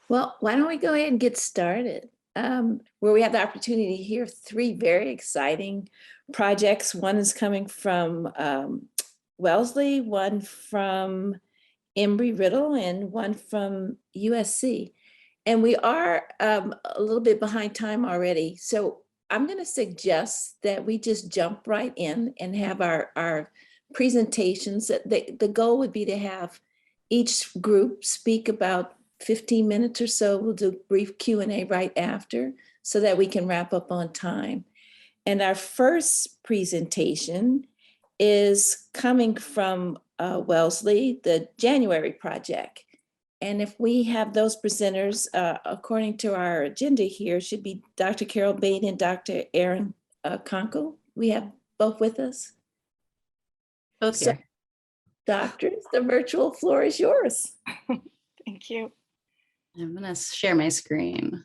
Well, why don't we go ahead and get started? Where we have the opportunity to hear three very exciting projects. One is coming from Wellesley, one from Embry-Riddle, and one from USC. And we are a little bit behind time already. So I'm going to suggest that we just jump right in and have our presentations. The goal would be to have each group speak about 15 minutes or so. We'll do a brief Q&A right after so that we can wrap up on time. And our first presentation is coming from Wellesley, the January project. And if we have those presenters, according to our agenda here, should be Dr. Carol Bate and Dr. Erin Conkle. We have both with us. Both here. Doctors, the virtual floor is yours. Thank you. I'm going to share my screen.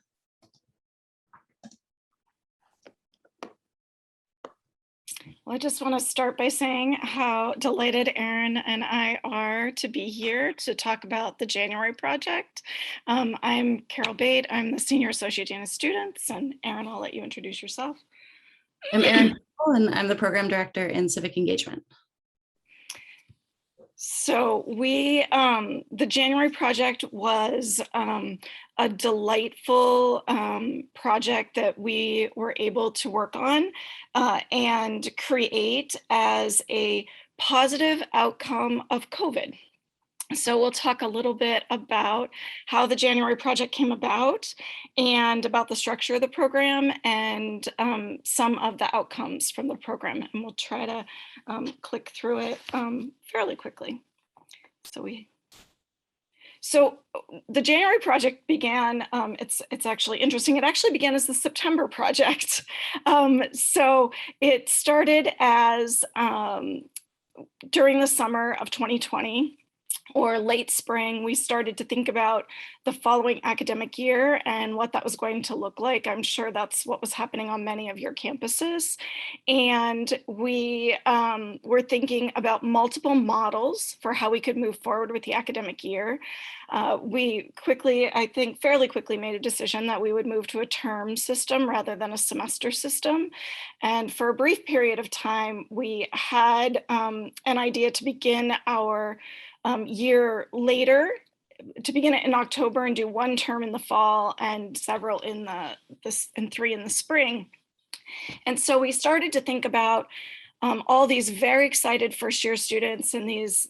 Well, I just want to start by saying how delighted Erin and I are to be here to talk about the January project. I'm Carol Bate. I'm the Senior Associate Dean of Students, and Erin, I'll let you introduce yourself. I'm Erin, and I'm the Program Director in Civic Engagement. So the January project was a delightful project that we were able to work on and create as a positive outcome of COVID. So we'll talk a little bit about how the January project came about and about the structure of the program and some of the outcomes from the program. And we'll try to click through it fairly quickly. So the January project began, it's actually interesting. It actually began as the September project. So it started as during the summer of 2020. Or late spring, we started to think about the following academic year and what that was going to look like. I'm sure that's what was happening on many of your campuses. And we were thinking about multiple models for how we could move forward with the academic year. We quickly, I think fairly quickly, made a decision that we would move to a term system rather than a semester system. And for a brief period of time, we had an idea to begin our year later, to begin it in October and do one term in the fall and several in and 3 in the spring. And so we started to think about all these very excited first-year students and these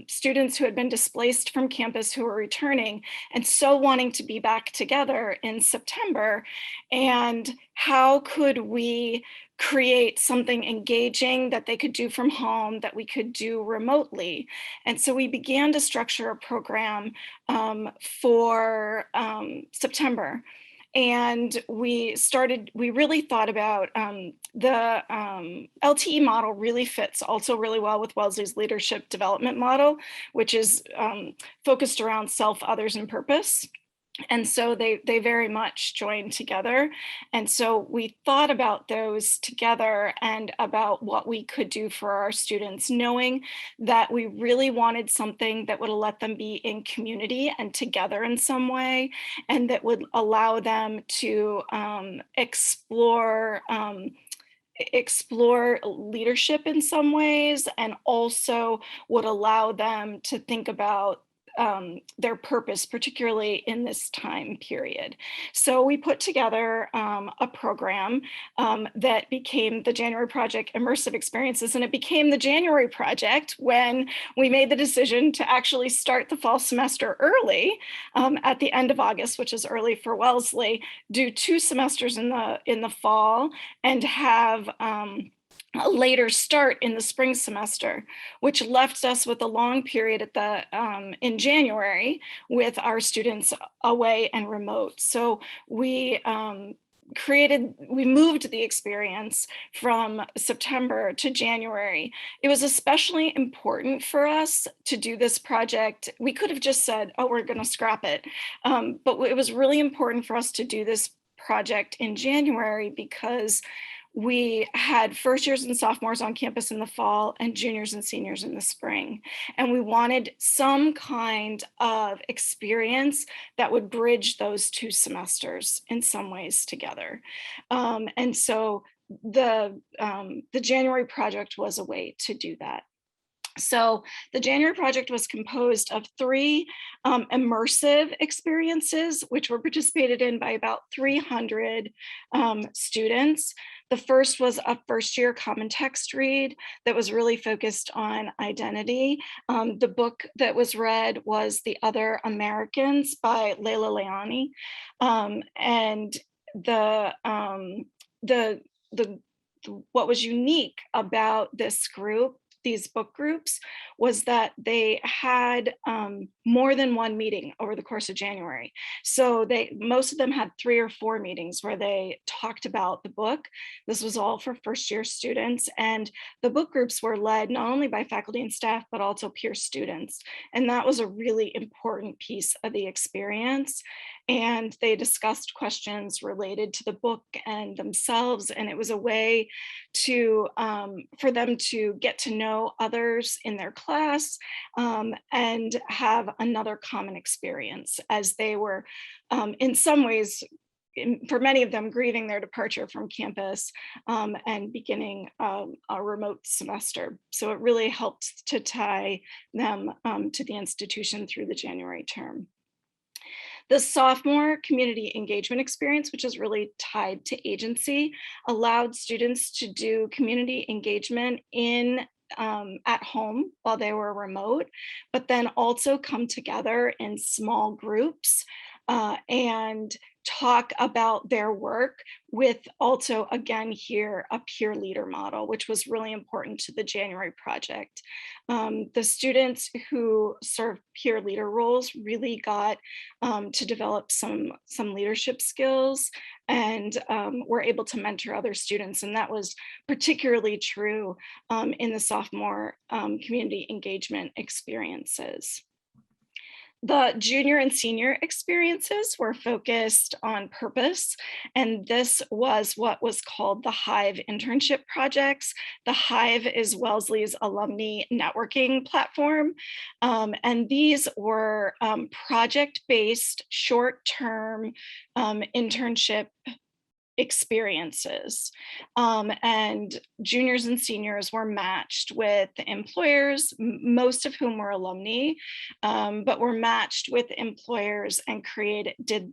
students who had been displaced from campus who were returning and so wanting to be back together in September. And how could we create something engaging that they could do from home, that we could do remotely? And so we began to structure a program for September. And we really thought about the LTE model really fits also really well with Wellesley's leadership development model, which is focused around self, others, and purpose. And so they very much joined together. And so we thought about those together and about what we could do for our students, knowing that we really wanted something that would let them be in community and together in some way, and that would allow them to explore leadership in some ways, and also would allow them to think about their purpose, particularly in this time period. So we put together a program that became the January Project Immersive Experiences, and it became the January Project when we made the decision to actually start the fall semester early at the end of August, which is early for Wellesley, do 2 semesters in the fall, and have a later start in the spring semester, which left us with a long period in January with our students away and remote. So we moved the experience from September to January. It was especially important for us to do this project. We could have just said, oh, we're going to scrap it. But it was really important for us to do this project in January because we had first years and sophomores on campus in the fall and juniors and seniors in the spring. And we wanted some kind of experience that would bridge those 2 semesters in some ways together. And so the January project was a way to do that. So the January project was composed of 3 immersive experiences, which were participated in by about 300 students. The first was a first-year common text read that was really focused on identity. The book that was read was The Other Americans by Leila Leani. And what was unique about this group, these book groups, was that they had more than one meeting over the course of January. So most of them had 3 or 4 meetings where they talked about the book. This was all for first year students, and the book groups were led not only by faculty and staff, but also peer students. And that was a really important piece of the experience. And they discussed questions related to the book and themselves. And it was a way to for them to get to know others in their class and have another common experience, as they were in some ways, for many of them, grieving their departure from campus and beginning a remote semester. So it really helped to tie them to the institution through the January term. The sophomore community engagement experience, which is really tied to agency, allowed students to do community engagement at home while they were remote, but then also come together in small groups and talk about their work with also, again, here, a peer leader model, which was really important to the January project. The students who served peer leader roles really got to develop some leadership skills and were able to mentor other students. And that was particularly true in the sophomore community engagement experiences. The junior and senior experiences were focused on purpose, and this was what was called the Hive internship projects. The Hive is Wellesley's alumni networking platform, and these were project-based, short-term internship experiences. And juniors and seniors were matched with employers, most of whom were alumni, but were matched with employers and did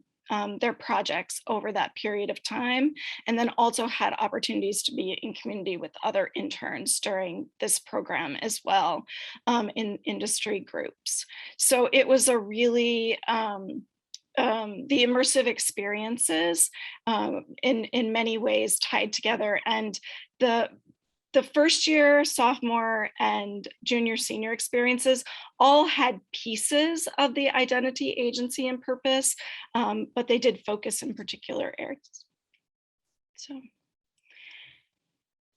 their projects over that period of time, and then also had opportunities to be in community with other interns during this program as well, in industry groups. So it was a really the immersive experiences in many ways tied together. And the first year, sophomore, and junior, senior experiences all had pieces of the identity, agency, and purpose, but they did focus in particular areas. So,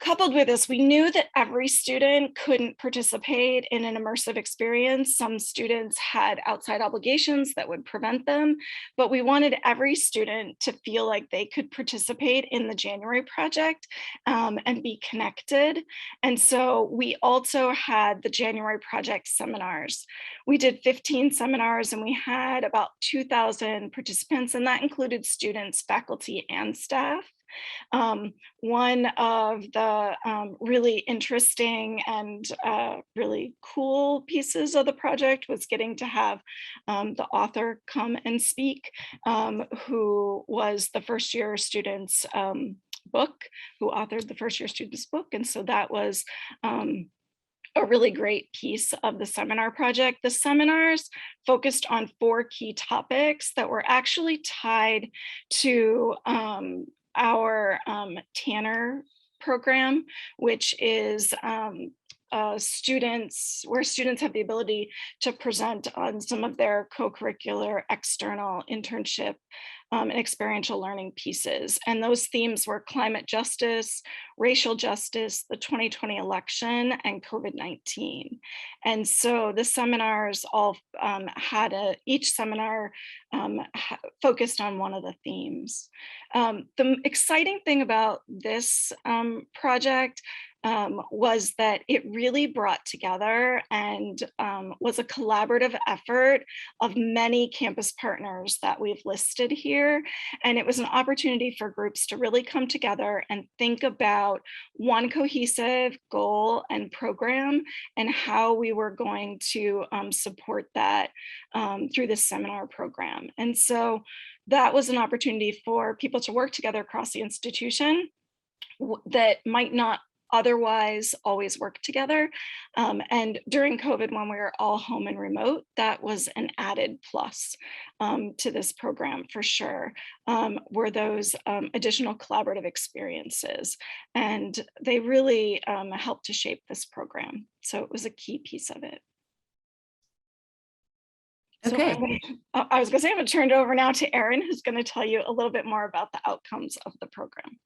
coupled with this, we knew that every student couldn't participate in an immersive experience. Some students had outside obligations that would prevent them, but we wanted every student to feel like they could participate in the January project and be connected. And so we also had the January project seminars. We did 15 seminars and we had about 2,000 participants, and that included students, faculty, and staff. One of the really interesting and really cool pieces of the project was getting to have the author come and speak, who was the first year student's book, who authored the first year student's book. And so that was a really great piece of the seminar project. The seminars focused on 4 key topics that were actually tied to our Tanner program, which is students have the ability to present on some of their co-curricular external internship and experiential learning pieces. And those themes were climate justice, racial justice, the 2020 election, and COVID-19. And so the seminars all each seminar focused on one of the themes. The exciting thing about this project was that it really brought together and was a collaborative effort of many campus partners that we've listed here. And it was an opportunity for groups to really come together and think about one cohesive goal and program and how we were going to support that through this seminar program. And so that was an opportunity for people to work together across the institution that might not otherwise always work together. And during COVID, when we were all home and remote, that was an added plus to this program for sure, were those additional collaborative experiences. And they really helped to shape this program. So it was a key piece of it. Okay. So I was going to say, I'm going to turn it over now to Erin, who's going to tell you a little bit more about the outcomes of the program.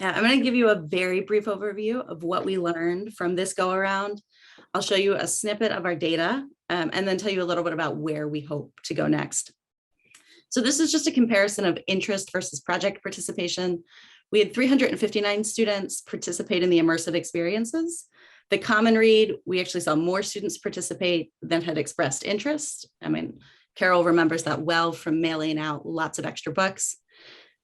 Yeah, I'm going to give you a very brief overview of what we learned from this go around. I'll show you a snippet of our data and then tell you a little bit about where we hope to go next. So this is just a comparison of interest versus project participation. We had 359 students participate in the immersive experiences. The common read, we actually saw more students participate than had expressed interest. I mean, Carol remembers that well from mailing out lots of extra books.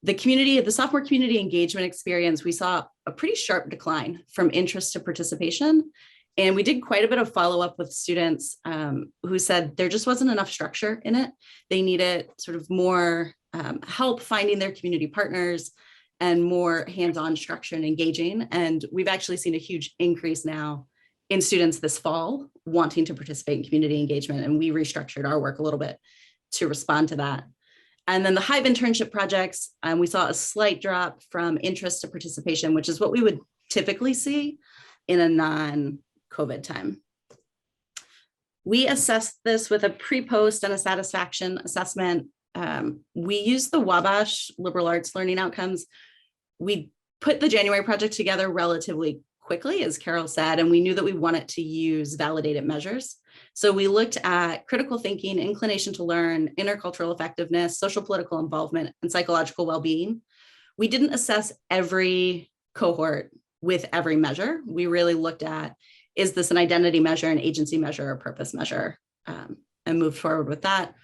The sophomore community engagement experience, we saw a pretty sharp decline from interest to participation. And we did quite a bit of follow-up with students who said there just wasn't enough structure in it. They needed sort of more help finding their community partners and more hands-on structure and engaging. And we've actually seen a huge increase now in students this fall wanting to participate in community engagement. And we restructured our work a little bit to respond to that. And then the Hive internship projects, we saw a slight drop from interest to participation, which is what we would typically see in a non-COVID time. We assessed this with a pre-post and a satisfaction assessment. We used the Wabash liberal arts learning outcomes. We put the January project together relatively quickly, as Carol said, and we knew that we wanted to use validated measures. So we looked at critical thinking, inclination to learn, intercultural effectiveness, social political involvement, and psychological well-being. We didn't assess every cohort with every measure. We really looked at, is this an identity measure, an agency measure, or purpose measure, and moved forward with that.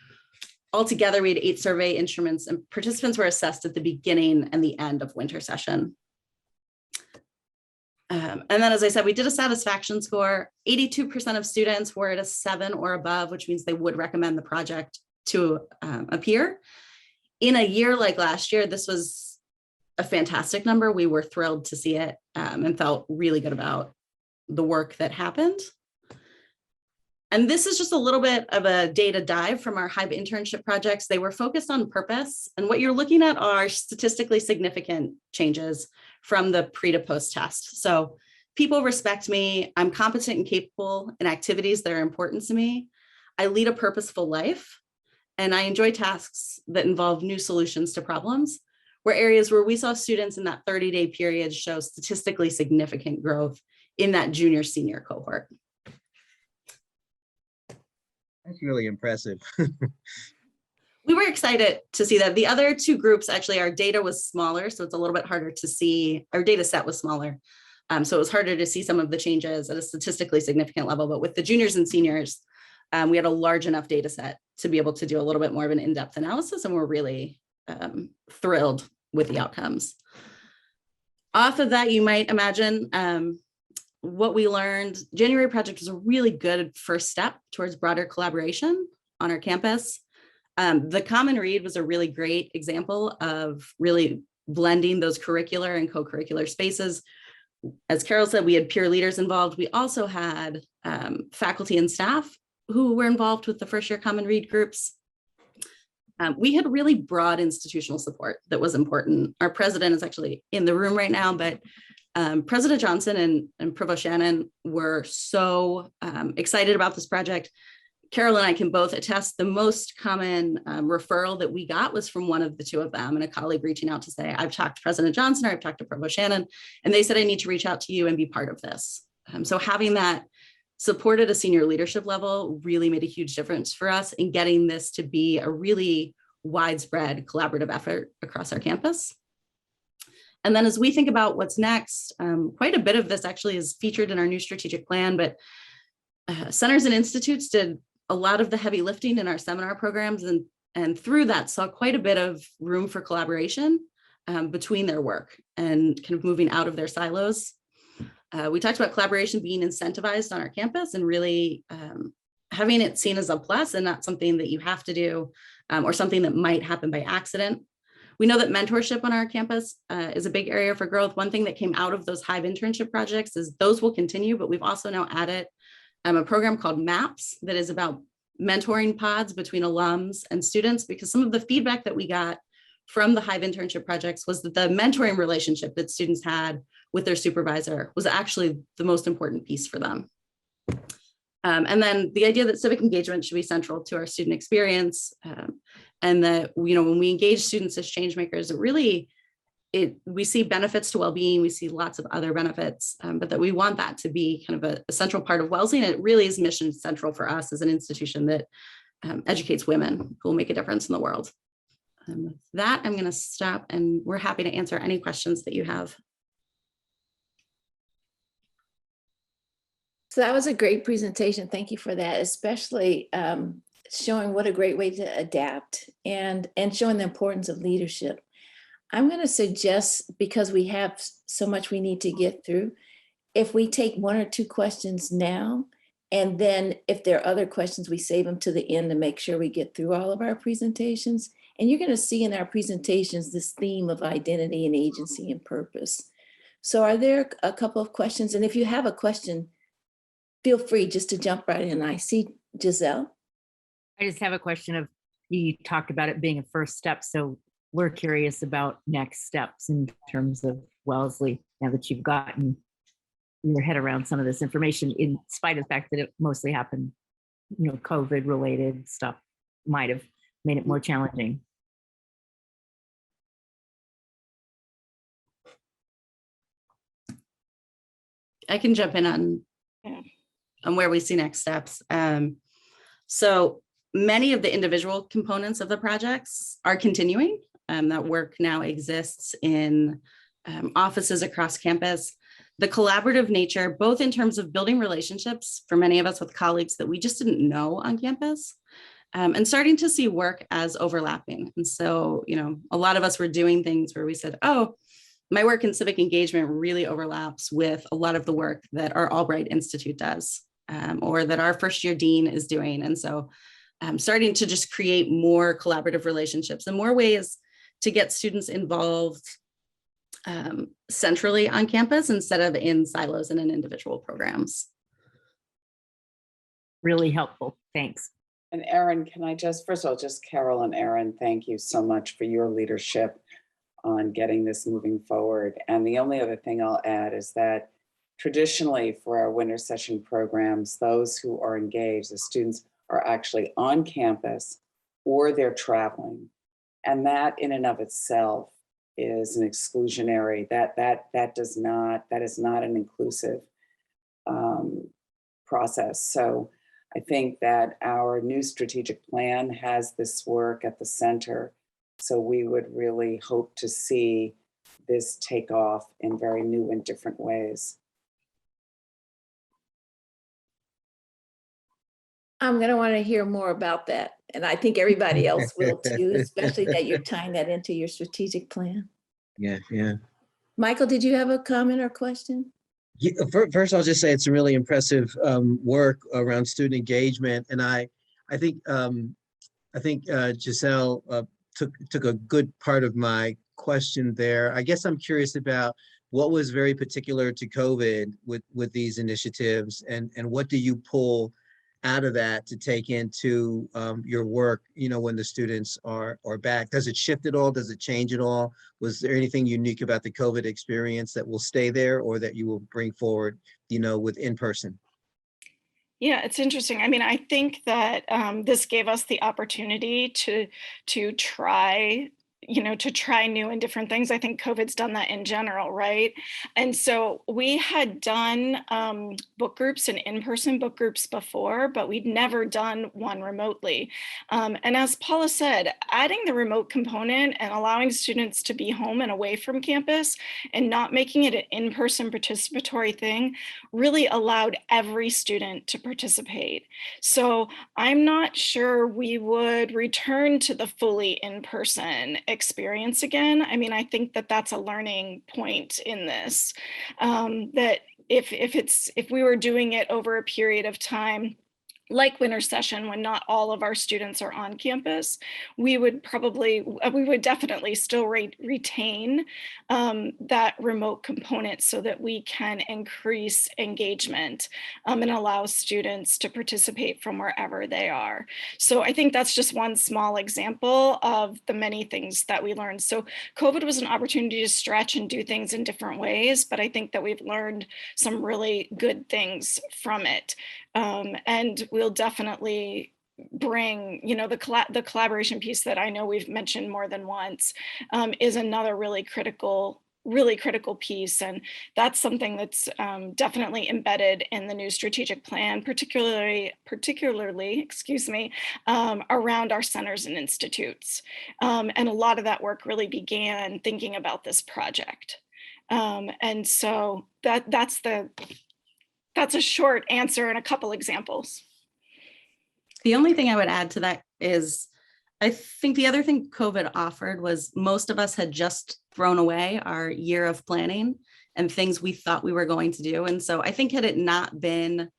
Altogether, we had 8 survey instruments, and participants were assessed at the beginning and the end of winter session. And then, as I said, we did a satisfaction score. 82% of students were at a 7 or above, which means they would recommend the project to a peer. In a year like last year, this was a fantastic number. We were thrilled to see it and felt really good about the work that happened. And this is just a little bit of a data dive from our Hive internship projects. They were focused on purpose. And what you're looking at are statistically significant changes from the pre to post test. So people respect me. I'm competent and capable in activities that are important to me. I lead a purposeful life. And I enjoy tasks that involve new solutions to problems, were areas where we saw students in that 30-day period show statistically significant growth in that junior senior cohort. That's really impressive. We were excited to see that. The other 2 groups, actually, our data was smaller, so it's a little bit harder to see. Our data set was smaller, so it was harder to see some of the changes at a statistically significant level. But with the juniors and seniors, we had a large enough data set to be able to do a little bit more of an in-depth analysis, and we're really thrilled with the outcomes. Off of that, you might imagine what we learned. January project was a really good first step towards broader collaboration on our campus. The common read was a really great example of really blending those curricular and co-curricular spaces. As Carol said, we had peer leaders involved. We also had faculty and staff who were involved with the first year common read groups. We had really broad institutional support that was important. Our president is actually in the room right now, but President Johnson and Provost Shannon were so excited about this project. Carol and I can both attest the most common referral that we got was from one of the two of them, and a colleague reaching out to say, I've talked to President Johnson, or I've talked to Provost Shannon, and they said, I need to reach out to you and be part of this. So having that support at a senior leadership level really made a huge difference for us in getting this to be a really widespread collaborative effort across our campus. And then as we think about what's next, quite a bit of this actually is featured in our new strategic plan, but centers and institutes did a lot of the heavy lifting in our seminar programs, and through that saw quite a bit of room for collaboration between their work and kind of moving out of their silos. We talked about collaboration being incentivized on our campus and really having it seen as a plus and not something that you have to do or something that might happen by accident. We know that mentorship on our campus is a big area for growth. One thing that came out of those Hive internship projects is those will continue, but we've also now added a program called MAPS that is about mentoring pods between alums and students, because some of the feedback that we got from the Hive internship projects was that the mentoring relationship that students had with their supervisor was actually the most important piece for them. And then the idea that civic engagement should be central to our student experience, and that, you know, when we engage students as change makers, we see benefits to well-being, we see lots of other benefits, but that we want that to be kind of a central part of Wellesley, and it really is mission central for us as an institution that educates women who will make a difference in the world. With that, I'm going to stop, and we're happy to answer any questions that you have. So that was a great presentation. Thank you for that, especially showing what a great way to adapt and showing the importance of leadership. I'm going to suggest, because we have so much we need to get through, if we take one or two questions now, and then if there are other questions, we save them to the end to make sure we get through all of our presentations. And you're going to see in our presentations this theme of identity and agency and purpose. So are there a couple of questions? And if you have a question, feel free just to jump right in. I see Giselle. I just have a question of, you talked about it being a first step. So we're curious about next steps in terms of Wellesley, now that you've gotten your head around some of this information, in spite of the fact that it mostly happened, you know, COVID related stuff might have made it more challenging. I can jump in on where we see next steps. So many of the individual components of the projects are continuing. That work now exists in offices across campus. The collaborative nature, both in terms of building relationships for many of us with colleagues that we just didn't know on campus, and starting to see work as overlapping. And so, you know, a lot of us were doing things where we said, oh, my work in civic engagement really overlaps with a lot of the work that our Albright Institute does, or that our first year dean is doing. And so starting to just create more collaborative relationships and more ways to get students involved centrally on campus instead of in silos and in individual programs. Really helpful. Thanks. And Erin, can I just, first of all, just Carol and Erin, thank you so much for your leadership on getting this moving forward. And the only other thing I'll add is that traditionally for our winter session programs, those who are engaged, the students are actually on campus or they're traveling. And that in and of itself is an exclusionary, that is not an inclusive process. So I think that our new strategic plan has this work at the center. So we would really hope to see this take off in very new and different ways. I'm going to want to hear more about that. And I think everybody else will too, especially that you're tying that into your strategic plan. Yeah. Michael, did you have a comment or question? Yeah, first, I'll just say it's a really impressive work around student engagement, and I think Giselle took a good part of my question there. I guess I'm curious about what was very particular to COVID with these initiatives, and what do you pull out of that to take into your work, when the students are back? Does it shift at all? Does it change at all? Was there anything unique about the COVID experience that will stay there or that you will bring forward, with in-person? Yeah, it's interesting. I mean, I think that this gave us the opportunity to try, to try new and different things. I think COVID's done that in general, right? And so we had done book groups and in-person book groups before, but we'd never done one remotely. And as Paula said, adding the remote component and allowing students to be home and away from campus and not making it an in-person participatory thing really allowed every student to participate. So I'm not sure we would return to the fully in-person experience again. I mean, I think that that's a learning point in this, that if we were doing it over a period of time, like winter session, when not all of our students are on campus, we would definitely still retain that remote component so that we can increase engagement and allow students to participate from wherever they are. So I think that's just one small example of the many things that we learned. So COVID was an opportunity to stretch and do things in different ways, but I think that we've learned some really good things from it. And we'll definitely bring, the collaboration piece that I know we've mentioned more than once is another really critical piece. And that's something that's definitely embedded in the new strategic plan, particularly, around our centers and institutes. And a lot of that work really began thinking about this project. And so that's a short answer and a couple examples. The only thing I would add to that is I think the other thing COVID offered was most of us had just thrown away our year of planning and things we thought we were going to do. And so I think had it not been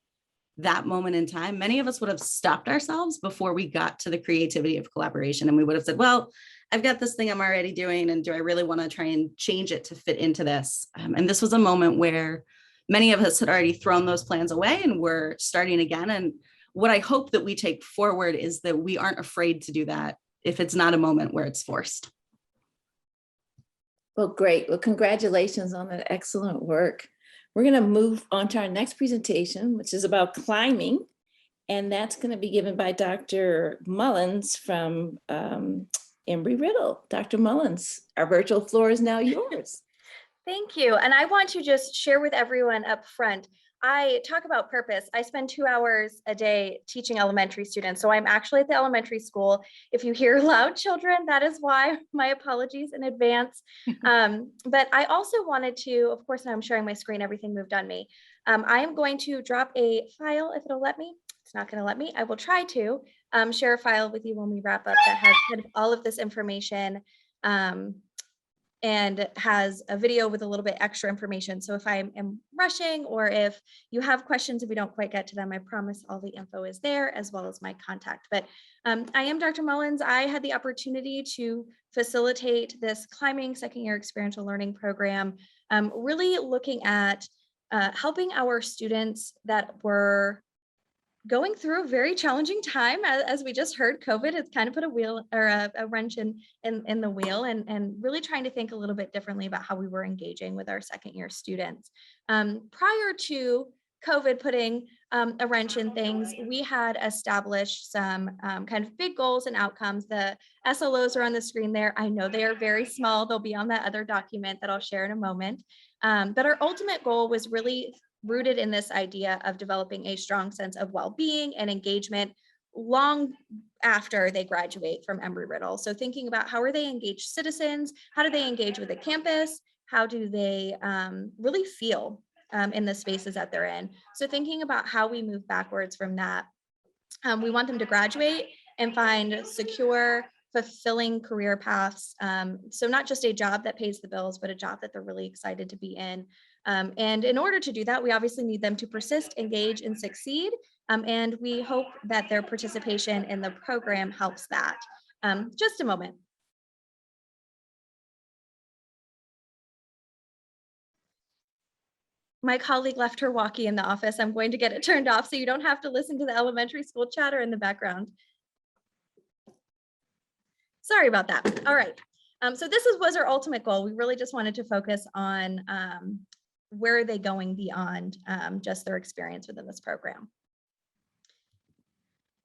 that moment in time, many of us would have stopped ourselves before we got to the creativity of collaboration. And we would have said, well, I've got this thing I'm already doing, and do I really want to try and change it to fit into this? And this was a moment where many of us had already thrown those plans away and we're starting again. And what I hope that we take forward is that we aren't afraid to do that if it's not a moment where it's forced. Well, great. Well, congratulations on that excellent work. We're going to move on to our next presentation, which is about climbing. And that's going to be given by Dr. Mullins from Embry-Riddle. Dr. Mullins, our virtual floor is now yours. Thank you. And I want to just share with everyone up front, I talk about purpose. I spend 2 hours a day teaching elementary students. So I'm actually at the elementary school. If you hear loud children, that is why. My apologies in advance. But I also wanted to, of course, now I'm sharing my screen, everything moved on me. I am going to drop a file if it'll let me. It's not going to let me. I will try to share a file with you when we wrap up that has kind of all of this information. And has a video with a little bit extra information. So if I am rushing or if you have questions, if we don't quite get to them, I promise all the info is there as well as my contact. But I am Dr. Mullins. I had the opportunity to facilitate this climbing second-year experiential learning program, really looking at helping our students that were going through a very challenging time. As we just heard, COVID has kind of put a wheel or a wrench in the wheel, and really trying to think a little bit differently about how we were engaging with our second year students. Prior to COVID putting a wrench in things, we had established some kind of big goals and outcomes. The SLOs are on the screen there. I know they are very small. They'll be on that other document that I'll share in a moment. But our ultimate goal was really rooted in this idea of developing a strong sense of well-being and engagement long after they graduate from Embry-Riddle. So thinking about how are they engaged citizens, how do they engage with the campus, how do they really feel in the spaces that they're in. So thinking about how we move backwards from that. We want them to graduate and find secure, fulfilling career paths. So not just a job that pays the bills, but a job that they're really excited to be in. And in order to do that, we obviously need them to persist, engage, and succeed. And we hope that their participation in the program helps that. Just a moment. my colleague left her walkie in the office. I'm going to get it turned off so you don't have to listen to the elementary school chatter in the background. Sorry about that. All right. So this was our ultimate goal. We really just wanted to focus on where are they going beyond just their experience within this program.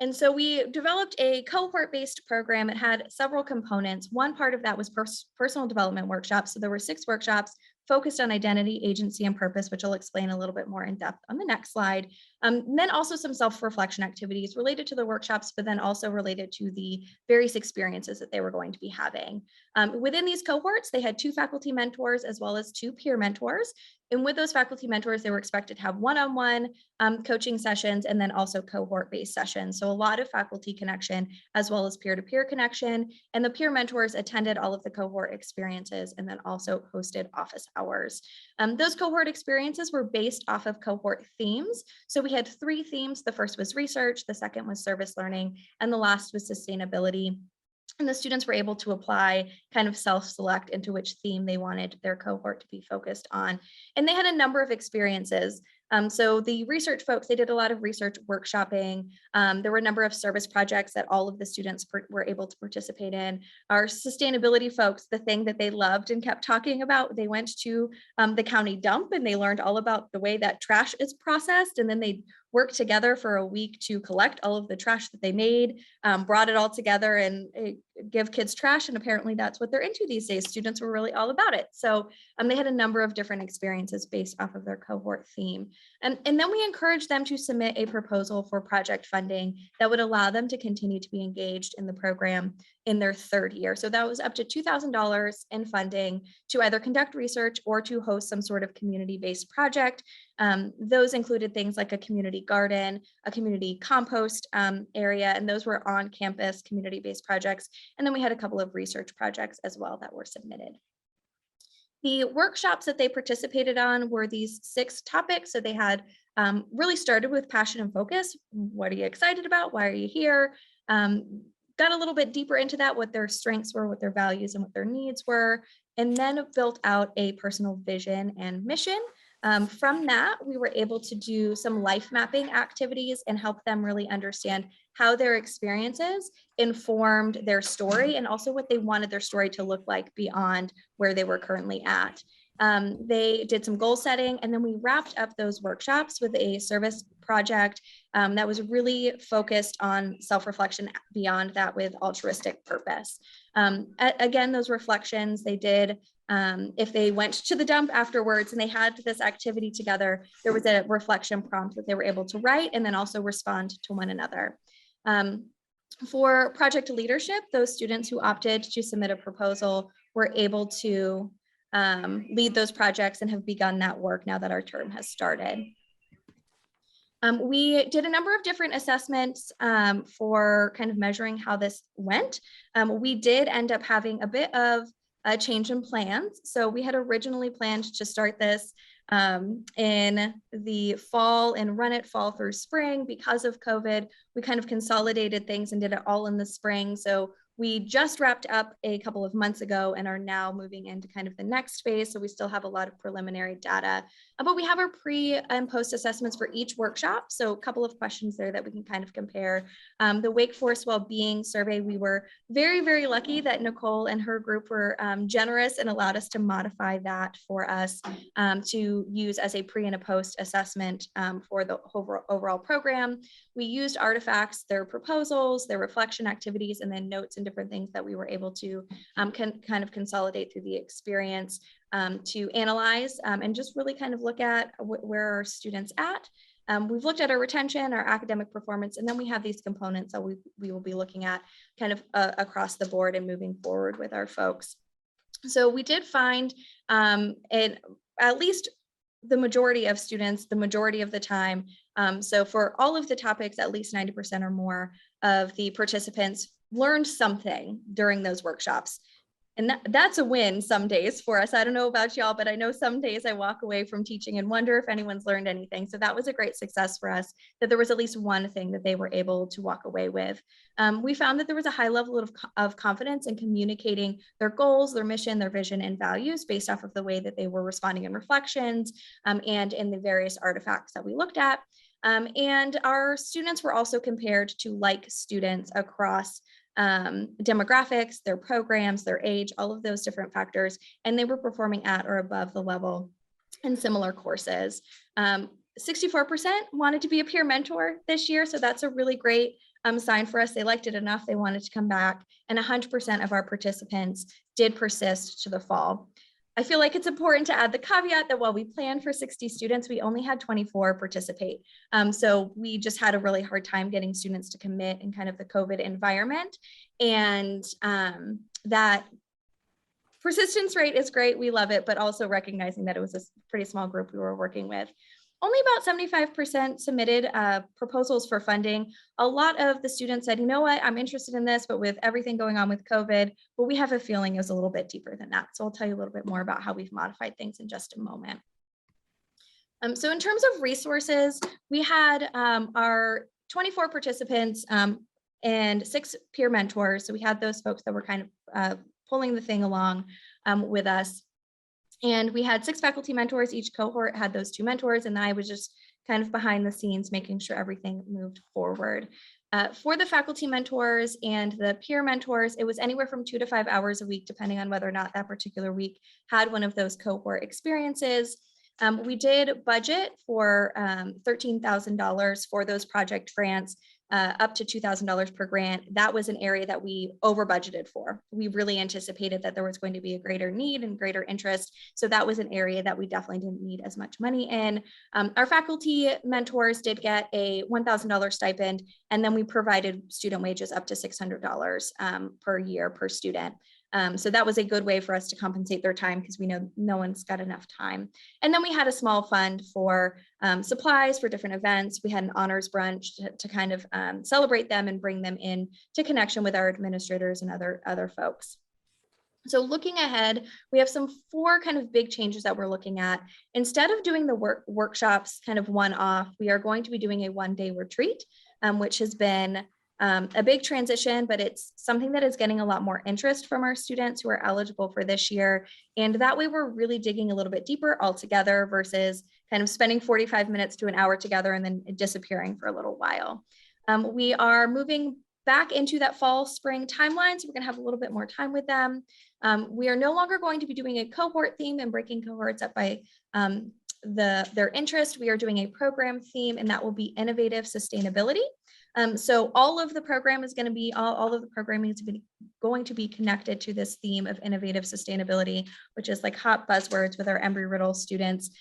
And so we developed a cohort-based program. It had several components. One part of that was personal development workshops. So there were 6 workshops focused on identity, agency, and purpose, which I'll explain a little bit more in depth on the next slide. Then also some self-reflection activities related to the workshops, but then also related to the various experiences that they were going to be having. Within these cohorts, they had 2 faculty mentors as well as 2 peer mentors. And with those faculty mentors, they were expected to have one-on-one coaching sessions and then also cohort-based sessions. So a lot of faculty connection as well as peer-to-peer connection. And the peer mentors attended all of the cohort experiences and then also hosted office hours. Those cohort experiences were based off of cohort themes. So we had 3 themes. The first was research, the second was service learning, and the last was sustainability. And the students were able to apply, kind of self-select into which theme they wanted their cohort to be focused on. And they had a number of experiences. So the research folks, they did a lot of research workshopping. There were a number of service projects that all of the students were able to participate in. Our sustainability folks, the thing that they loved and kept talking about, they went to the county dump and they learned all about the way that trash is processed. And then they worked together for a week to collect all of the trash that they made, brought it all together and give kids trash. And apparently that's what they're into these days. Students were really all about it. So they had a number of different experiences based off of their cohort theme. And then we encouraged them to submit a proposal for project funding that would allow them to continue to be engaged in the program in their 3rd year. So that was up to $2,000 in funding to either conduct research or to host some sort of community-based project. Those included things like a community garden, a community compost area, and those were on campus community-based projects. And then we had a couple of research projects as well that were submitted. The workshops that they participated on were these 6 topics. So they had really started with passion and focus. What are you excited about? Why are you here? Got a little bit deeper into that, what their strengths were, what their values and what their needs were, and then built out a personal vision and mission. From that, we were able to do some life mapping activities and help them really understand how their experiences informed their story and also what they wanted their story to look like beyond where they were currently at. They did some goal setting, and then we wrapped up those workshops with a service project that was really focused on self-reflection beyond that with altruistic purpose. Again, those reflections they did, if they went to the dump afterwards and they had this activity together, there was a reflection prompt that they were able to write and then also respond to one another. For project leadership, those students who opted to submit a proposal were able to lead those projects and have begun that work now that our term has started. We did a number of different assessments for kind of measuring how this went. We did end up having a bit of a change in plans. So we had originally planned to start this in the fall and run it fall through spring. Because of COVID, we kind of consolidated things and did it all in the spring. So we just wrapped up a couple of months ago and are now moving into kind of the next phase. So we still have a lot of preliminary data, but we have our pre and post assessments for each workshop. So a couple of questions there that we can kind of compare. The Wake Forest Wellbeing Survey, we were very, very lucky that Nicole and her group were generous and allowed us to modify that for us to use as a pre and a post assessment for the overall program. We used artifacts, their proposals, their reflection activities, and then notes and different things that we were able to kind of consolidate through the experience to analyze and just really kind of look at where our students at. We've looked at our retention, our academic performance, and then we have these components that we will be looking at kind of across the board and moving forward with our folks. So we did find at least the majority of students, the majority of the time. So for all of the topics, at least 90% or more of the participants learned something during those workshops. And that's a win some days for us. I don't know about y'all, but I know some days I walk away from teaching and wonder if anyone's learned anything. So that was a great success for us, that there was at least one thing that they were able to walk away with. We found that there was a high level of confidence in communicating their goals, their mission, their vision, and values based off of the way that they were responding in reflections and in the various artifacts that we looked at. And our students were also compared to like students across demographics, their programs, their age, all of those different factors, and they were performing at or above the level in similar courses. 64% wanted to be a peer mentor this year, so that's a really great sign for us. They liked it enough, they wanted to come back, and 100% of our participants did persist to the fall. I feel like it's important to add the caveat that while we planned for 60 students, we only had 24 participate. So we just had a really hard time getting students to commit in kind of the COVID environment. And that persistence rate is great, we love it, but also recognizing that it was a pretty small group we were working with. Only about 75% submitted proposals for funding. A lot of the students said, you know what, I'm interested in this, but with everything going on with COVID, but we have a feeling it was a little bit deeper than that. So I'll tell you a little bit more about how we've modified things in just a moment. So in terms of resources, we had our 24 participants and 6 peer mentors. So we had those folks that were kind of pulling the thing along with us. And we had 6 faculty mentors. Each cohort had those 2 mentors, and I was just kind of behind the scenes, making sure everything moved forward. For the faculty mentors and the peer mentors, it was anywhere from 2 to 5 hours a week, depending on whether or not that particular week had one of those cohort experiences. We did budget for $13,000 for those project grants, up to $2,000 per grant. That was an area that we over budgeted for. We really anticipated that there was going to be a greater need and greater interest. So that was an area that we definitely didn't need as much money in. Our faculty mentors did get a $1,000 stipend, and then we provided student wages up to $600 per year per student. So that was a good way for us to compensate their time, because we know no one's got enough time. And then we had a small fund for supplies for different events. We had an honors brunch to kind of celebrate them and bring them in to connection with our administrators and other folks. So looking ahead, we have 4 kind of big changes that we're looking at. Instead of doing the workshops kind of one-off, we are going to be doing a one-day retreat, which has been a big transition, but it's something that is getting a lot more interest from our students who are eligible for this year. And that way we're really digging a little bit deeper all together versus kind of spending 45 minutes to an hour together and then disappearing for a little while. We are moving back into that fall spring timeline, so we're going to have a little bit more time with them. We are no longer going to be doing a cohort theme and breaking cohorts up by their interest. We are doing a program theme, and that will be innovative sustainability. So all of the program is going to be, all of the programming is going to be connected to this theme of innovative sustainability, which is like hot buzzwords with our Embry-Riddle students.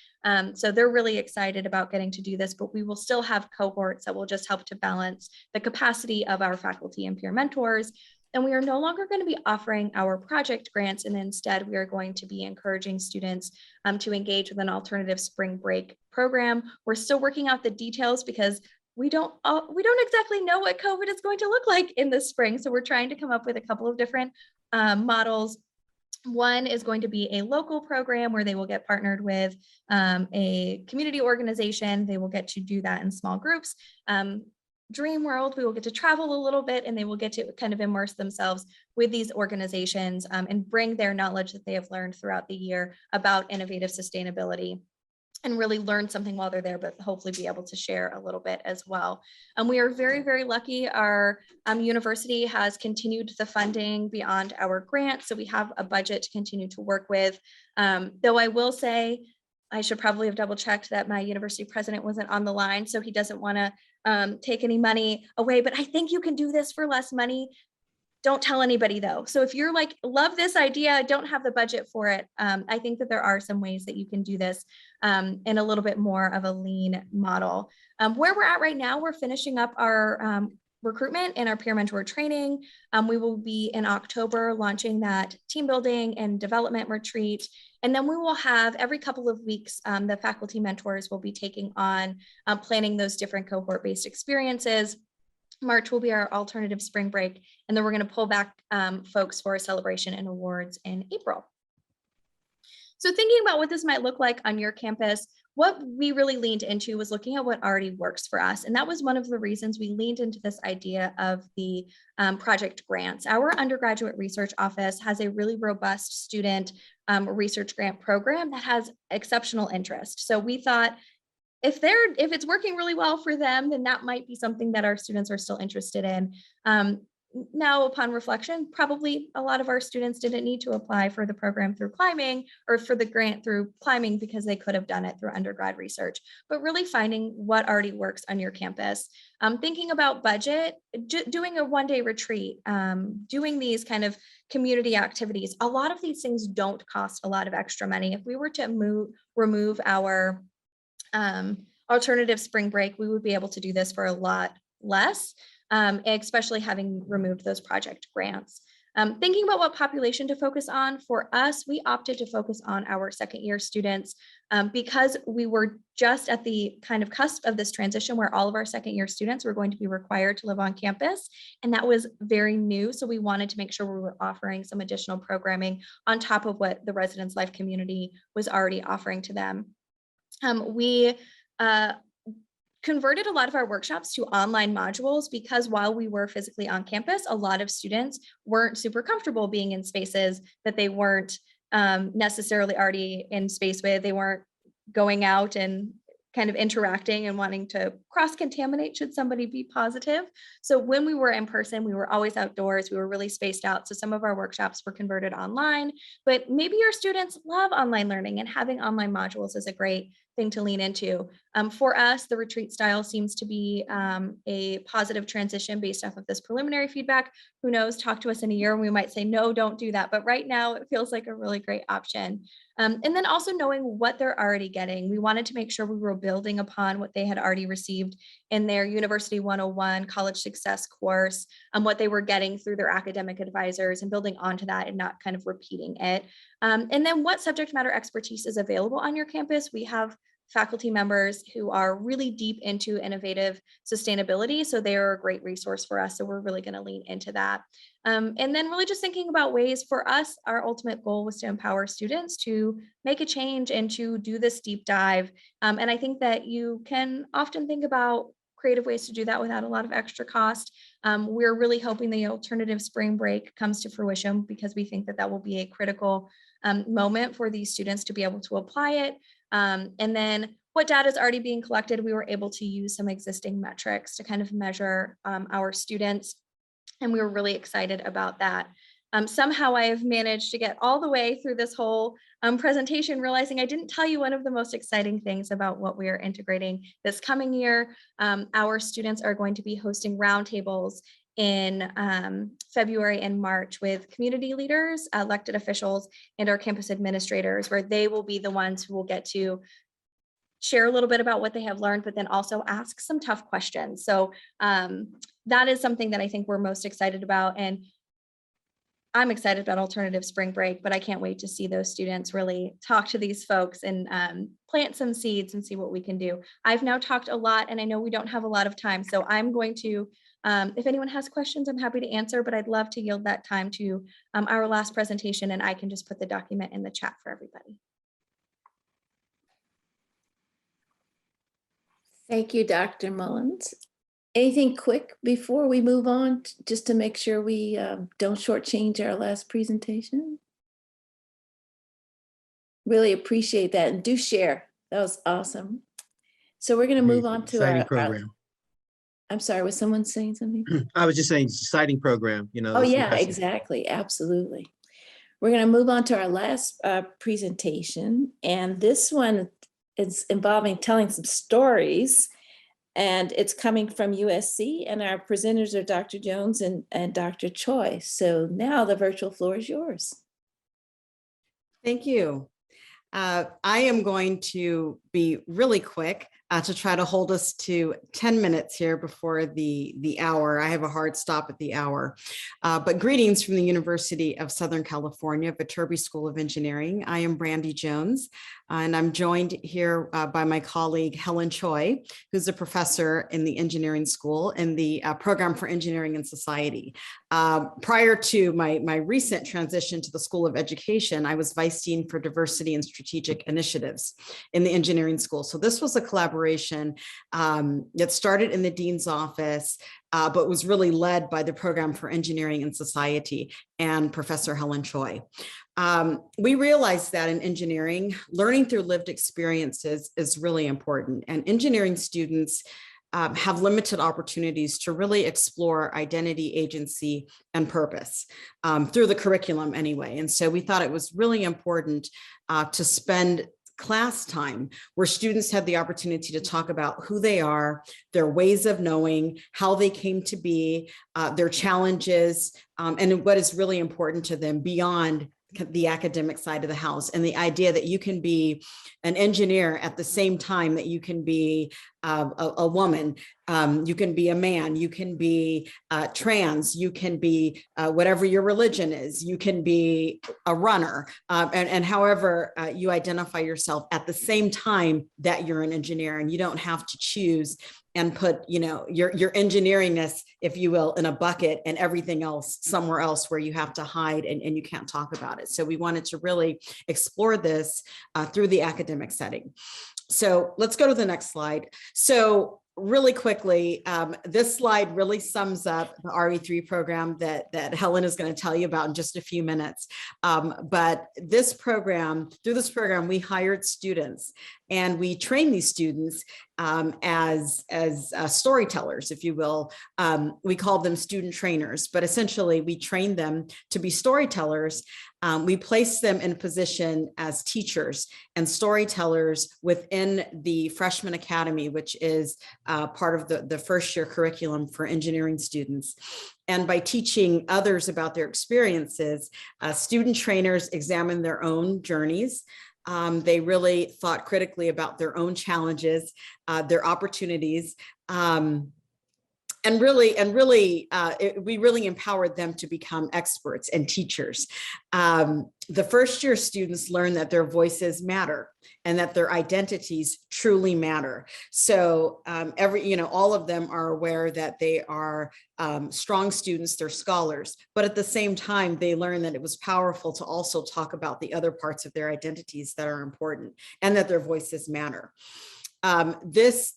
So they're really excited about getting to do this, but we will still have cohorts that will just help to balance the capacity of our faculty and peer mentors. And we are no longer going to be offering our project grants, and instead we are going to be encouraging students to engage with an alternative spring break program. We're still working out the details because we don't exactly know what COVID is going to look like in the spring. So we're trying to come up with a couple of different models. One is going to be a local program where they will get partnered with a community organization. They will get to do that in small groups. Dream World, we will get to travel a little bit, and they will get to kind of immerse themselves with these organizations and bring their knowledge that they have learned throughout the year about innovative sustainability, and really learn something while they're there, but hopefully be able to share a little bit as well. We are very, very lucky. Our university has continued the funding beyond our grant, so we have a budget to continue to work with. Though I will say, I should probably have double checked that my university president wasn't on the line, so he doesn't want to take any money away, but I think you can do this for less money. Don't tell anybody though. So if you're like, love this idea, don't have the budget for it, I think that there are some ways that you can do this in a little bit more of a lean model. Where we're at right now, we're finishing up our recruitment and our peer mentor training. We will be in October launching that team building and development retreat. And then we will have every couple of weeks, the faculty mentors will be taking on planning those different cohort-based experiences. March will be our alternative spring break, and then we're going to pull back folks for a celebration and awards in April. So thinking about what this might look like on your campus, what we really leaned into was looking at what already works for us. And that was one of the reasons we leaned into this idea of the project grants. Our undergraduate research office has a really robust student research grant program that has exceptional interest. So we thought, if it's working really well for them, then that might be something that our students are still interested in. Now, upon reflection, probably a lot of our students didn't need to apply for the program through climbing or for the grant through climbing because they could have done it through undergrad research, but really finding what already works on your campus. Thinking about budget, doing a one-day retreat, doing these kind of community activities. A lot of these things don't cost a lot of extra money. If we were to remove our alternative spring break, we would be able to do this for a lot less, especially having removed those project grants. Thinking about what population to focus on, for us, we opted to focus on our second year students because we were just at the kind of cusp of this transition where all of our second year students were going to be required to live on campus. And that was very new. So we wanted to make sure we were offering some additional programming on top of what the Residence Life community was already offering to them. We converted a lot of our workshops to online modules because while we were physically on campus, a lot of students weren't super comfortable being in spaces that they weren't necessarily already in space with. They weren't going out and kind of interacting and wanting to cross-contaminate should somebody be positive. So when we were in person, we were always outdoors. We were really spaced out. So some of our workshops were converted online, but maybe your students love online learning, and having online modules is a great thing to lean into. For us, the retreat style seems to be a positive transition based off of this preliminary feedback. Who knows, talk to us in a year and we might say, no, don't do that. But right now it feels like a really great option. And then also knowing what they're already getting. We wanted to make sure we were building upon what they had already received in their University 101 college success course, what they were getting through their academic advisors, and building onto that and not kind of repeating it. And then what subject matter expertise is available on your campus. We have faculty members who are really deep into innovative sustainability. So they are a great resource for us. So we're really going to lean into that. And then really just thinking about ways for us, our ultimate goal was to empower students to make a change and to do this deep dive. And I think that you can often think about creative ways to do that without a lot of extra cost. We're really hoping the alternative spring break comes to fruition because we think that that will be a critical moment for these students to be able to apply it. And then what data is already being collected, we were able to use some existing metrics to kind of measure our students. And we were really excited about that. Somehow I have managed to get all the way through this whole presentation, realizing I didn't tell you one of the most exciting things about what we are integrating this coming year. Our students are going to be hosting roundtables in February and March with community leaders, elected officials, and our campus administrators, where they will be the ones who will get to share a little bit about what they have learned, but then also ask some tough questions. So that is something that I think we're most excited about. And I'm excited about alternative spring break, but I can't wait to see those students really talk to these folks and plant some seeds and see what we can do. I've now talked a lot and I know we don't have a lot of time. So I'm going to, if anyone has questions, I'm happy to answer, but I'd love to yield that time to our last presentation, and I can just put the document in the chat for everybody. Thank you, Dr. Mullins. Anything quick before we move on, just to make sure we don't shortchange our last presentation? Really appreciate that, and do share. That was awesome. So we're going to move on to Exciting our program. I'm sorry, was someone saying something? I was just saying, exciting program, you know. Oh it's yeah, impressive. exactly, absolutely. We're going to move on to our last presentation, and this one is involving telling some stories, and it's coming from USC, and our presenters are Dr. Jones and Dr. Choi. So now the virtual floor is yours. Thank you. I am going to be really quick. to try to hold us to 10 minutes here before the hour. I have a hard stop at the hour. But greetings from the University of Southern California, Viterbi School of Engineering. I am Brandy Jones, and I'm joined here by my colleague Helen Choi, who's a professor in the engineering school in the program for engineering and society. Prior to my recent transition to the School of Education, I was vice dean for diversity and strategic initiatives in the engineering school. So this was a collaboration that started in the dean's office, but was really led by the program for engineering and society and Professor Helen Choi. We realized that in engineering, learning through lived experiences is really important, and engineering students have limited opportunities to really explore identity, agency, and purpose through the curriculum anyway. And so we thought it was really important to spend class time where students had the opportunity to talk about who they are, their ways of knowing, how they came to be, their challenges, and what is really important to them beyond the academic side of the house, and the idea that you can be an engineer at the same time that you can be a woman, you can be a man, you can be trans, you can be whatever your religion is, you can be a runner, and however you identify yourself at the same time that you're an engineer, and you don't have to choose and put, you know, your engineeringness, if you will, in a bucket and everything else somewhere else where you have to hide and you can't talk about it. So we wanted to really explore this through the academic setting. So let's go to the next slide. So really quickly, this slide really sums up the RE3 program that Helen is going to tell you about in just a few minutes. But this program, through this program, we hired students and we train these students as storytellers, if you will. We call them student trainers, but essentially we train them to be storytellers. We place them in position as teachers and storytellers within the Freshman Academy, which is part of the first year curriculum for engineering students. And by teaching others about their experiences, student trainers examine their own journeys. They really thought critically about their own challenges, their opportunities, we really empowered them to become experts and teachers. The first year students learn that their voices matter and that their identities truly matter. So all of them are aware that they are strong students, they're scholars, but at the same time, they learn that it was powerful to also talk about the other parts of their identities that are important and that their voices matter. This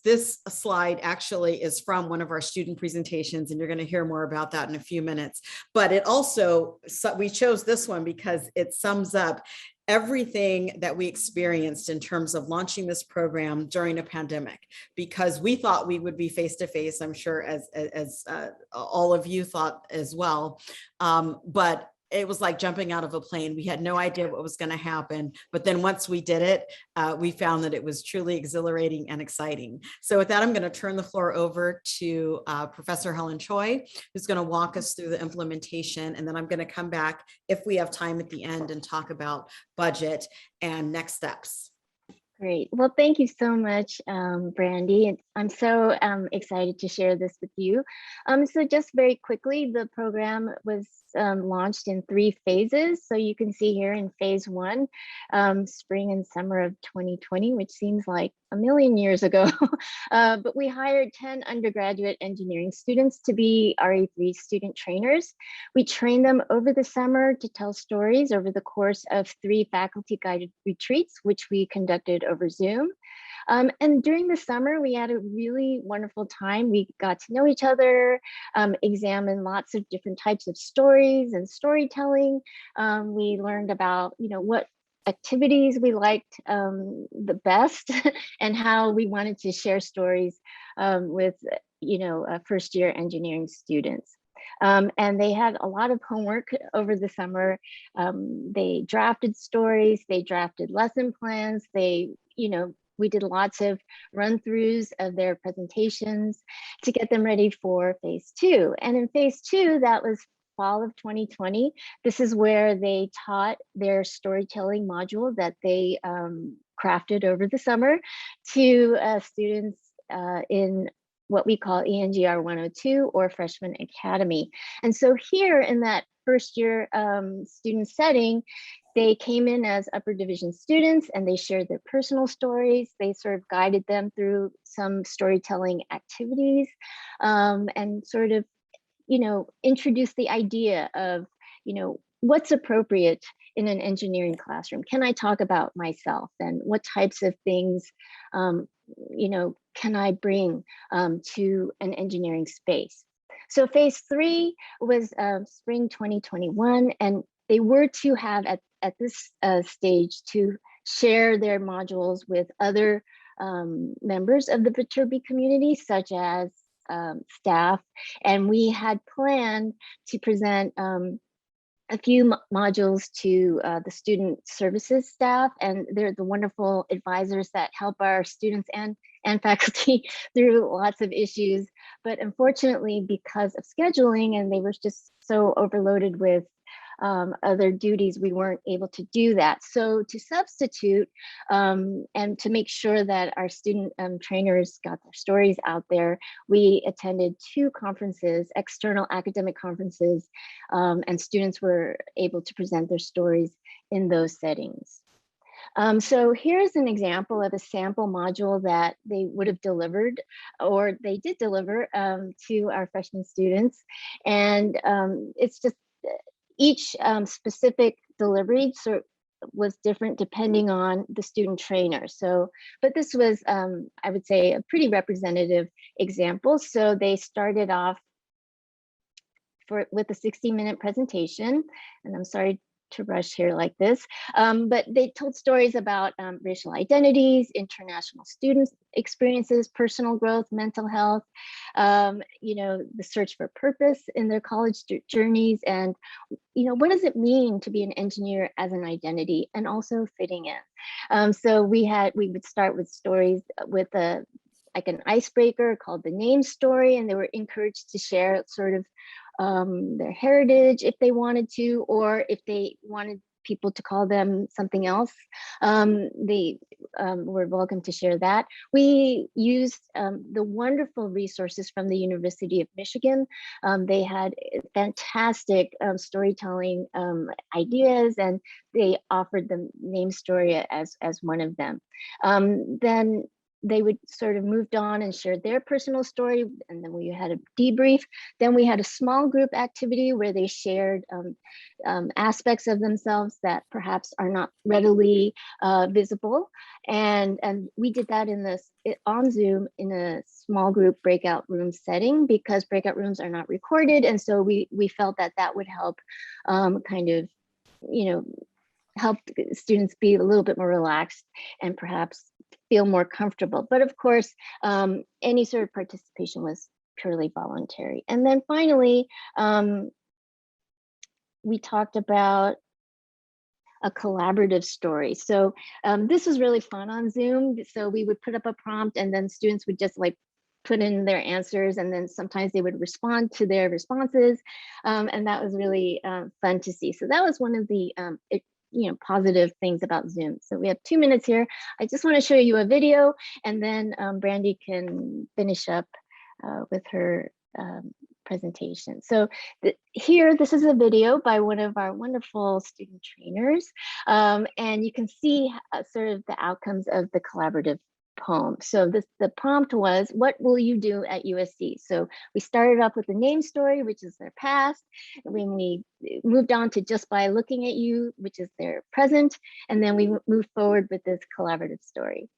slide actually is from one of our student presentations, and you're going to hear more about that in a few minutes. But it also, we chose this one because it sums up everything that we experienced in terms of launching this program during a pandemic, because we thought we would be face-to-face, I'm sure as all of you thought as well. But it was like jumping out of a plane. We had no idea what was going to happen. But then once we did it, we found that it was truly exhilarating and exciting. So with that, I'm going to turn the floor over to Professor Helen Choi, who's going to walk us through the implementation. And then I'm going to come back if we have time at the end and talk about budget and next steps. Great. Well, thank you so much, Brandy. I'm so excited to share this with you. So just very quickly, the program was launched in 3 phases. So you can see here in phase 1, spring and summer of 2020, which seems like a million years ago. But we hired 10 undergraduate engineering students to be RE3 student trainers. We trained them over the summer to tell stories over the course of 3 faculty guided retreats, which we conducted over Zoom. And during the summer, we had a really wonderful time. We got to know each other, examined lots of different types of stories and storytelling. We learned about, what activities we liked the best and how we wanted to share stories with, first year engineering students. And they had a lot of homework over the summer. They drafted stories, they drafted lesson plans, we did lots of run-throughs of their presentations to get them ready for phase 2. And in phase 2, that was fall of 2020. This is where they taught their storytelling module that they crafted over the summer to students in what we call ENGR 102 or Freshman Academy. And so here in that first year student setting, they came in as upper division students and they shared their personal stories. They sort of guided them through some storytelling activities and sort of, introduced the idea of, what's appropriate in an engineering classroom. Can I talk about myself and what types of things, can I bring to an engineering space? So phase 3 was spring 2021, and they were to have at this stage to share their modules with other members of the Viterbi community, such as staff. And we had planned to present a few modules to the student services staff, and they're the wonderful advisors that help our students and faculty through lots of issues. But unfortunately, because of scheduling, and they were just so overloaded with other duties, we weren't able to do that. So to substitute and to make sure that our student trainers got their stories out there, we attended 2 conferences, external academic conferences, and students were able to present their stories in those settings. So here's an example of a sample module that they would have delivered, or they did deliver to our freshman students. And it's just each specific delivery was different depending on the student trainer. So, but this was, I would say, a pretty representative example. So they started off with a 60-minute presentation, and I'm sorry to rush here like this, but they told stories about racial identities, international students experiences, personal growth, mental health, the search for purpose in their college journeys, and what does it mean to be an engineer as an identity and also fitting in. So we would start with stories with like an icebreaker called the name story, and they were encouraged to share sort of their heritage if they wanted to, or if they wanted people to call them something else, they were welcome to share that. We used the wonderful resources from the University of Michigan. They had fantastic storytelling ideas, and they offered the name story as one of them. Then they would sort of moved on and shared their personal story, and then we had a debrief. Then we had a small group activity where they shared aspects of themselves that perhaps are not readily visible, and we did that on Zoom in a small group breakout room setting, because breakout rooms are not recorded, and so we felt that would help kind of help students be a little bit more relaxed and perhaps feel more comfortable. But of course, any sort of participation was purely voluntary. And then finally, we talked about a collaborative story. So this was really fun on Zoom. So we would put up a prompt, and then students would just like put in their answers, and then sometimes they would respond to their responses. And that was really fun to see. So that was one of the positive things about Zoom. So we have 2 minutes here. I just want to show you a video, and then Brandy can finish up with her presentation. So here, this is a video by one of our wonderful student trainers, and you can see sort of the outcomes of the collaborative poem. So the prompt was, what will you do at USC? So we started off with the name story, which is their past. When we moved on to just by looking at you, which is their present. And then we moved forward with this collaborative story.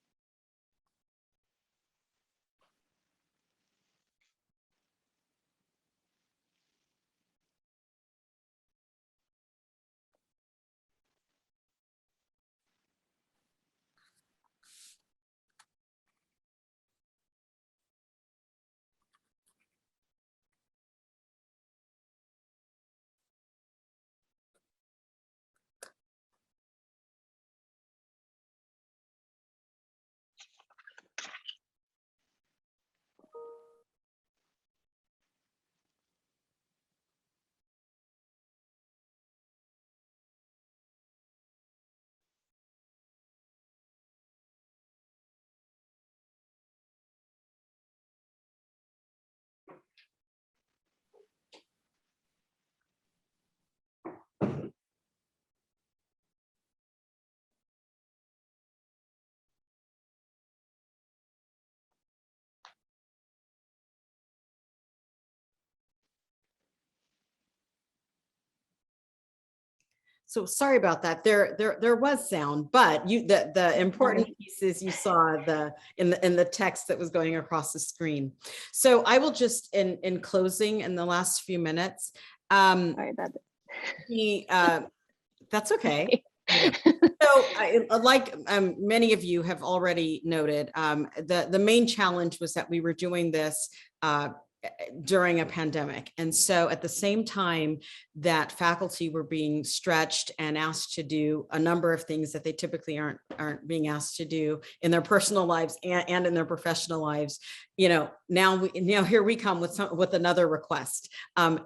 So sorry about that. There was sound, but the important piece is you saw in the text that was going across the screen. So I will just in closing in the last few minutes. Sorry about that. That's okay. So like many of you have already noted, the main challenge was that we were doing this during a pandemic. And so at the same time that faculty were being stretched and asked to do a number of things that they typically aren't being asked to do in their personal lives and in their professional lives, now here we come with another request.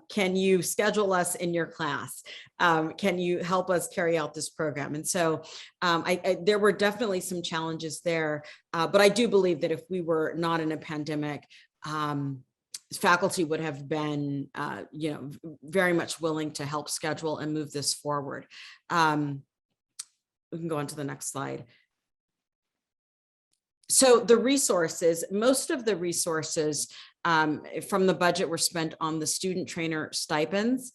Can you schedule us in your class? Can you help us carry out this program? And so there were definitely some challenges there, but I do believe that if we were not in a pandemic, faculty would have been, very much willing to help schedule and move this forward. We can go on to the next slide. So the resources, most of the resources from the budget were spent on the student trainer stipends.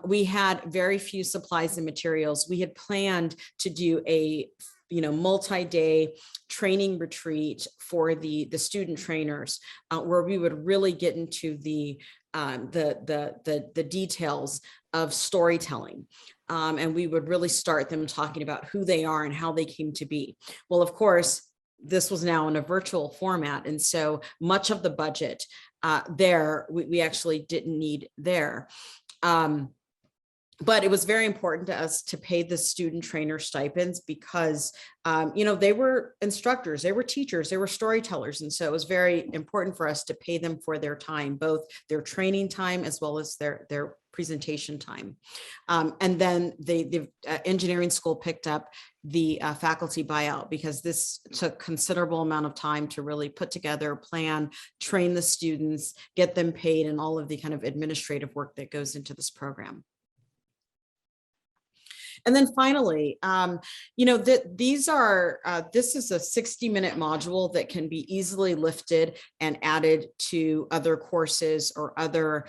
We had very few supplies and materials. We had planned to do a multi-day training retreat for the student trainers, where we would really get into the details of storytelling. And we would really start them talking about who they are and how they came to be. Well, of course, this was now in a virtual format. And so much of the budget we actually didn't need there. But it was very important to us to pay the student trainer stipends because, they were instructors, they were teachers, they were storytellers. And so it was very important for us to pay them for their time, both their training time as well as their presentation time. And then the engineering school picked up the faculty buyout because this took considerable amount of time to really put together a plan, train the students, get them paid, and all of the kind of administrative work that goes into this program. And then finally, this is a 60-minute module that can be easily lifted and added to other courses or other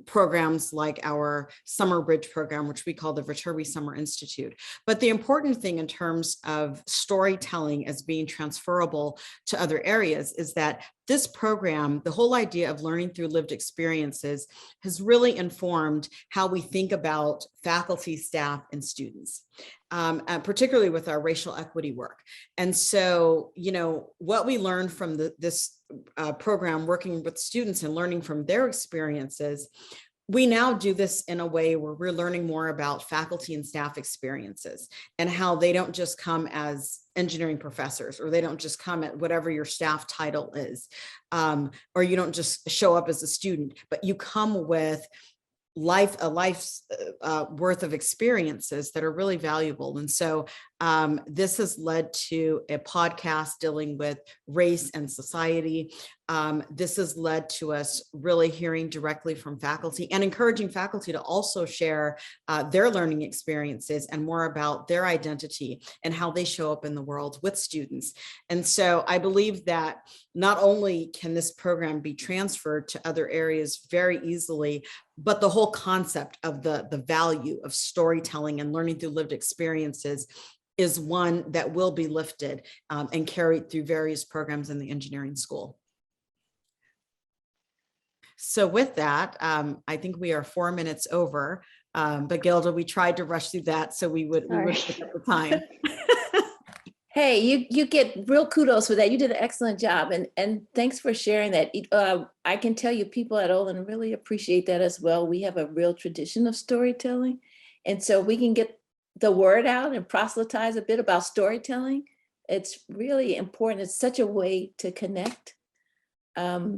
programs like our Summer Bridge program, which we call the Viterbi Summer Institute. But the important thing in terms of storytelling as being transferable to other areas is that this program, the whole idea of learning through lived experiences, has really informed how we think about faculty, staff, and students, particularly with our racial equity work. And so, what we learned from this program, working with students and learning from their experiences, we now do this in a way where we're learning more about faculty and staff experiences and how they don't just come as engineering professors, or they don't just come at whatever your staff title is, or you don't just show up as a student, but you come with a life's worth of experiences that are really valuable. And so this has led to a podcast dealing with race and society. This has led to us really hearing directly from faculty and encouraging faculty to also share their learning experiences and more about their identity and how they show up in the world with students. And so I believe that not only can this program be transferred to other areas very easily, but the whole concept of the value of storytelling and learning through lived experiences is one that will be lifted and carried through various programs in the engineering school. So with that, I think we are 4 minutes over, but Gilda, we tried to rush through that so we would pick up the time. Hey, you get real kudos for that. You did an excellent job, and thanks for sharing that. I can tell you people at Olin really appreciate that as well. We have a real tradition of storytelling, and so we can get the word out and proselytize a bit about storytelling. It's really important. It's such a way to connect.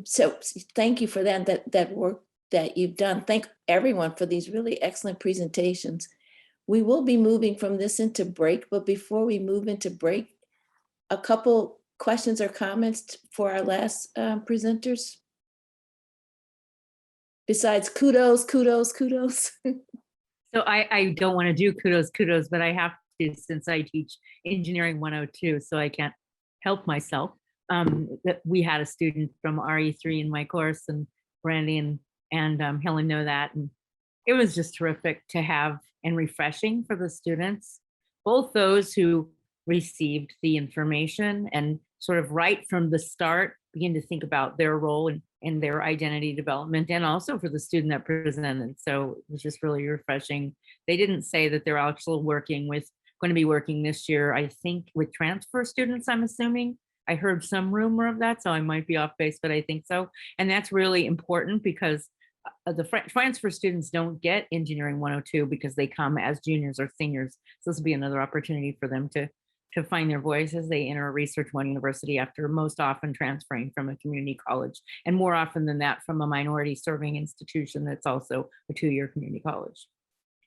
So thank you for that work that you've done. Thank everyone for these really excellent presentations. We will be moving from this into break, but before we move into break, a couple questions or comments for our last presenters. Besides kudos. So I don't want to do kudos, but I have to since I teach Engineering 102, so I can't help myself. That we had a student from RE3 in my course, and Brandy and Helen know that, and it was just terrific to have and refreshing for the students, both those who received the information and sort of right from the start begin to think about their role in their identity development, and also for the student that presented. So it was just really refreshing. They didn't say that they're actually going to be working this year, I think, with transfer students, I'm assuming. I heard some rumor of that, so I might be off base, but I think so. And that's really important because the transfer students don't get engineering 102 because they come as juniors or seniors. So this will be another opportunity for them to find their voice as they enter a Research One university after most often transferring from a community college, and more often than that from a minority serving institution that's also a 2-year community college.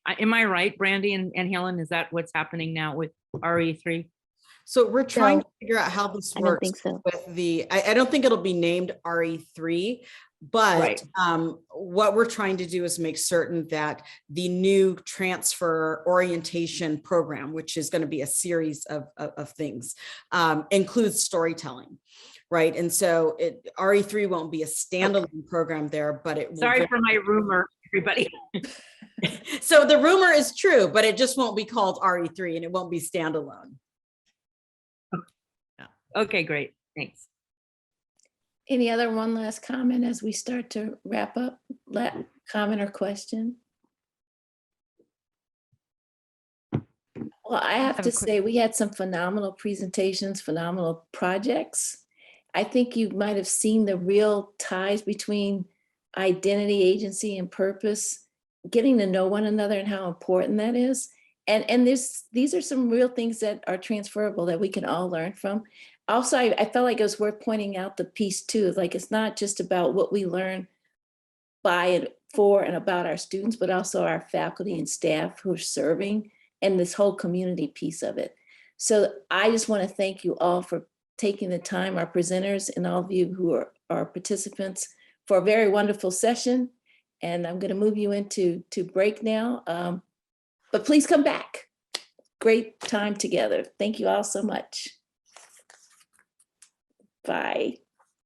Am I right, Brandy and Helen? Is that what's happening now with RE3? So we're trying No, to figure out how this I don't works think so. with I don't think it'll be named RE3, but Right. what we're trying to do is make certain that the new transfer orientation program, which is going to be a series of things, includes storytelling, right? And so RE3 won't be a standalone program there, but it will. Sorry for my rumor, everybody. So the rumor is true, but it just won't be called RE3 and it won't be standalone. Okay, great. Thanks. Any other one last comment as we start to wrap up? Comment or question? Well, I have to say we had some phenomenal presentations, phenomenal projects. I think you might have seen the real ties between identity, agency, and purpose, getting to know one another and how important that is. And these are some real things that are transferable that we can all learn from. Also, I felt like it was worth pointing out the piece too, like it's not just about what we learn by and for and about our students, but also our faculty and staff who are serving and this whole community piece of it. So I just want to thank you all for taking the time, our presenters and all of you who are our participants, for a very wonderful session. And I'm going to move you into break now, but please come back. Great time together. Thank you all so much. Bye.